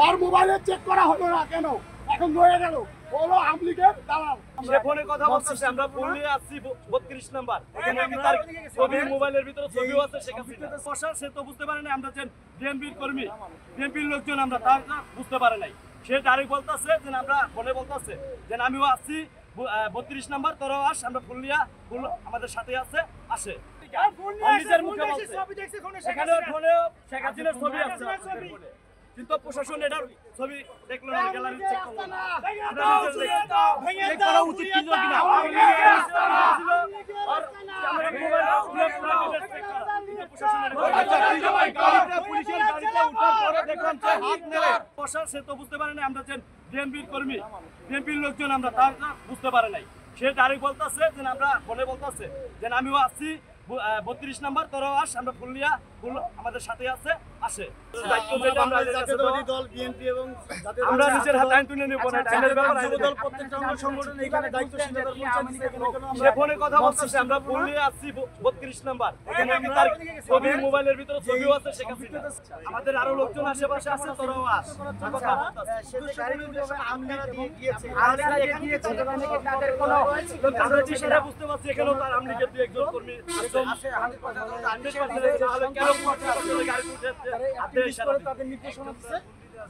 আর মোবাইলে চেক করা হলো না কেন? এখন রয়ে গেল হলো আমলিগের দালাল। সে ফোনে কথা বলতেছে, আমরা ফোন নিয়ে আসছি 32 নাম্বার। এখানে কি তার ছবি মোবাইলের ভিতরে ছবিও আছে শেখ হাসিনা। প্রশাসন সে তো বুঝতে পারে না আমরা যে বিএনপির কর্মী, বিএনপির লোকজন আমরা তার বুঝতে পারে নাই। সে ডাইরেক্ট বলতেছে যে আমরা ফোনে বলতেছে যে আমিও আসছি 32 নাম্বার, তোরাও আস, আমরা ফুল নিয়া ফুল আমাদের সাথে আছে আসে। নিজের মুখে বলছে এখানে ফোনে শেখ হাসিনার ছবি আছে কিন্তু প্রশাসন এটার ছবি দেখলো না, গ্যালারি চেক করলো না। চেক করা উচিত ছিল কিনা আর আমরা মোবাইল পুলিশের গাড়িতে উঠার পরে দেখলাম যে হাত নেড়ে প্রশাসন সে তো বুঝতে পারে না আমরা যে বিএনপির কর্মী, বিএনপির লোকজন আমরা তার বুঝতে পারে নাই। সে ডাইরেক্ট বলতেছে যে আমরা ফোনে বলতেছে যে আমিও আসছি 32 নাম্বার, তোরাও আস, আমরা ফুল নিয়া ফুল আমাদের সাথে আছে আসে। আমরা নিজের হাতে আইন তুলে নেব না, আইনের ব্যাপার দল প্রত্যেকটা সংগঠন এখানে দায়িত্বশীলতার সে ফোনে কথা বলতেছে, আমরা ফুল নিয়ে আসছি 32 নাম্বার। এখানে কি তার ছবি মোবাইলের ভিতরে ছবিও আছে শেখ হাসিনা। আমাদের আরো লোকজন আশেপাশে আছে, তোরাও আস। কথা বলতেছে আমরা সেটা বুঝতে পারছি, এখানেও তার আমলিগের দুই একজন কর্মী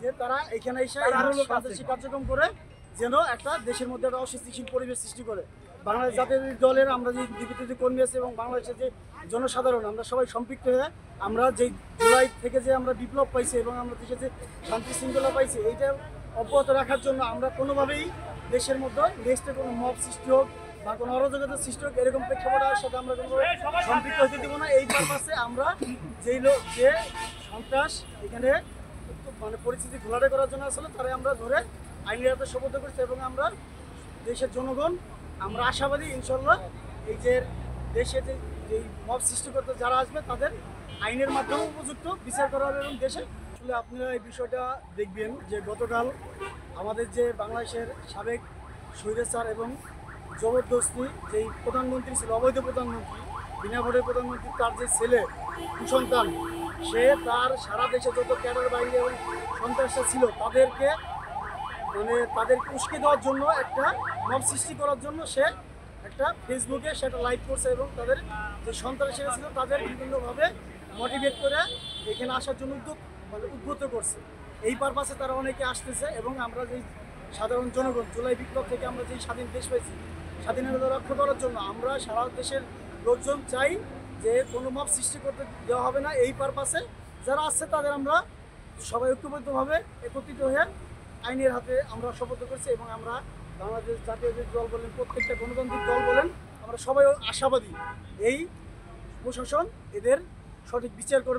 যে তারা এখানে এসে সন্ত্রাসী কার্যক্রম করে যেন একটা দেশের মধ্যে একটা অস্থিতিশীল পরিবেশ সৃষ্টি করে। বাংলাদেশ জাতীয় দলের আমরা যে ডিবিতে কর্মী আছে এবং বাংলাদেশের যে জনসাধারণ আমরা সবাই সম্পৃক্ত হয়ে আমরা যেই জুলাই থেকে যে আমরা বিপ্লব পাইছি এবং আমরা দেশে যে শান্তি শৃঙ্খলা পাইছি, এইটা অব্যাহত রাখার জন্য আমরা কোনোভাবেই দেশের মধ্যে নেক্সটে কোনো মব সৃষ্টি হোক বা কোনো অরাজকতার সৃষ্টি হোক এরকম প্রেক্ষাপটের সাথে আমরা কোনোভাবে সম্পৃক্ত হতে দেবো না। এই পারপাসে আমরা যেই লোক যে সন্ত্রাস এখানে মানে পরিস্থিতি ঘোলাটে করার জন্য আসলে তারা আমরা ধরে আইনের হাতে সোপর্দ করছি এবং আমরা দেশের জনগণ আমরা আশাবাদী ইনশাল্লাহ এই যে দেশে যেই মব সৃষ্টি করতে যারা আসবে তাদের আইনের মাধ্যমে উপযুক্ত বিচার করা হবে। এবং দেশে আসলে আপনারা এই বিষয়টা দেখবেন যে গতকাল আমাদের যে বাংলাদেশের সাবেক স্বৈরাচার এবং জবরদস্তি যেই প্রধানমন্ত্রী ছিল, অবৈধ প্রধানমন্ত্রী, বিনা ভোটের প্রধানমন্ত্রী, তার যে ছেলে কুসন্তান, সে তার সারা দেশে যত ক্যাডার বাহিনী এবং সন্ত্রাসটা ছিল তাদেরকে উস্কে দেওয়ার জন্য একটা মব সৃষ্টি করার জন্য সে একটা ফেসবুকে সেটা লাইভ করছে এবং তাদের যে সন্ত্রাসীরা ছিল তাদের বিভিন্নভাবে মোটিভেট করে এখানে আসার জন্য উদ্বুদ্ধ করছে। এই পারপাসে তারা অনেকে আসতেছে এবং আমরা যেই সাধারণ জনগণ জুলাই বিপ্লব থেকে আমরা যেই স্বাধীন দেশ পাইছি, স্বাধীনতা রক্ষা করার জন্য আমরা সারা দেশের লোকজন চাই যে কোনো মব সৃষ্টি করতে দেওয়া হবে না। এই পারপাসে যারা আসছে তাদের আমরা সবাই ঐক্যবদ্ধভাবে একত্রিত হয়ে আইনের হাতে আমরা শপথ করছি এবং আমরা বাংলাদেশ জাতীয় দল বলেন, প্রত্যেকটা গণতান্ত্রিক দল বলেন, আমরা সবাই আশাবাদী এই প্রশাসন এদের সঠিক বিচার করবে।